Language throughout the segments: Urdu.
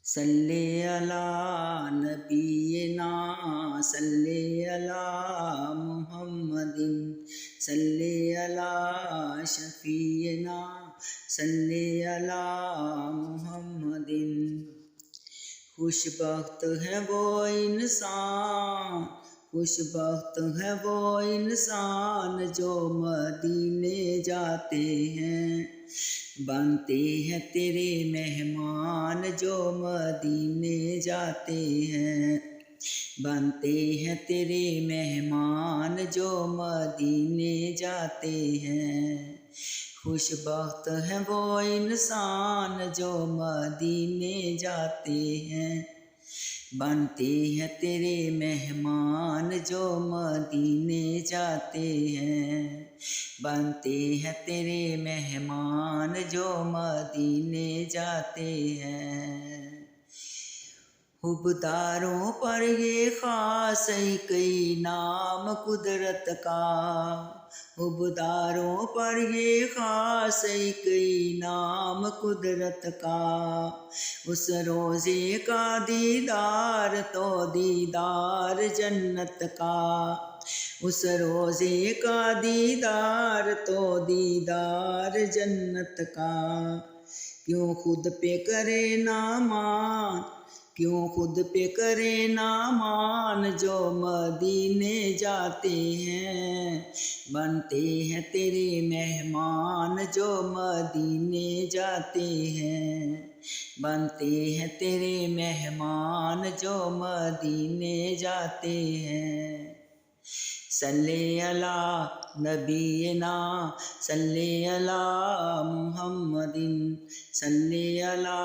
صلی علی نبینا صلی علی محمد صلی علی شفیعنا صلی علی محمد۔ خوش بخت ہے وہ انسان، خوش بخت ہے وہ انسان جو مدینے جاتے ہیں، بنتے ہیں تیرے مہمان جو مدینے جاتے ہیں، بنتے ہیں تیرے مہمان جو مدینے جاتے ہیں۔ خوش بخت ہے وہ انسان جو مدینے جاتے ہیں، بنتے ہیں تیرے مہمان جو مدینے جاتے ہیں، بنتے ہیں تیرے مہمان جو مدینے جاتے ہیں۔ حبداروں پر یہ خاص ایک انعام قدرت کا، حبداروں پر یہ خاص ایک انعام قدرت کا، اس روزے کا دیدار تو دیدار جنت کا، اس روزے کا دیدار تو دیدار جنت کا۔ کیوں خود پہ کرے نہ مان، کیوں خود پہ کرے نہ مان جو مدینے جاتے ہیں، بنتے ہیں تیرے مہمان جو مدینے جاتے ہیں، بنتے ہیں تیرے مہمان جو مدینے جاتے ہیں۔ صلی علی نبینا صلی علی محمد صلی علی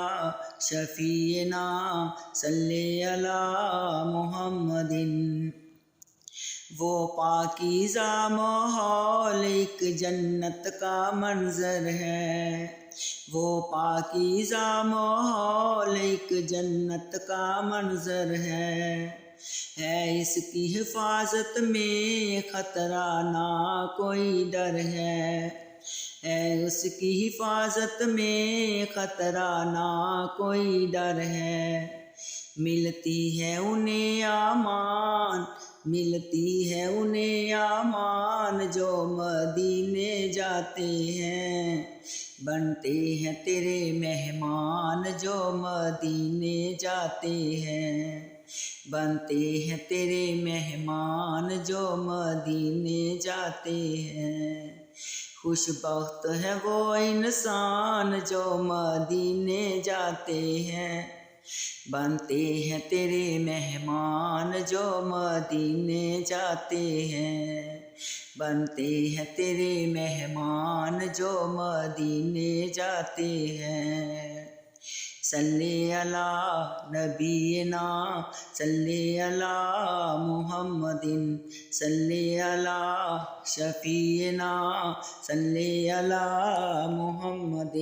شفیعنا صلی علی محمد۔ وہ پاکیزہ ماحول ایک جنت کا منظر ہے، وہ پاکیزہ ماحول ایک جنت کا منظر ہے اس کی حفاظت میں خطرہ نہ کوئی ڈر ہے اس کی حفاظت میں خطرہ نہ کوئی ڈر ہے۔ ملتی ہے انہیں امان، ملتی ہے انہیں امان جو مدینے جاتے ہیں، بنتے ہیں تیرے مہمان جو مدینے جاتے ہیں، بنتے ہیں تیرے مہمان جو مدینے جاتے ہیں۔ خوش بخت ہے وہ انسان جو مدینے جاتے ہیں، بنتے ہیں تیرے مہمان جو مدینے جاتے ہیں، بنتے ہیں تیرے مہمان جو مدینے جاتے ہیں۔ صلی علی نبینا صلی علی محمد صلی علی شفیعنا صلی علی محمد۔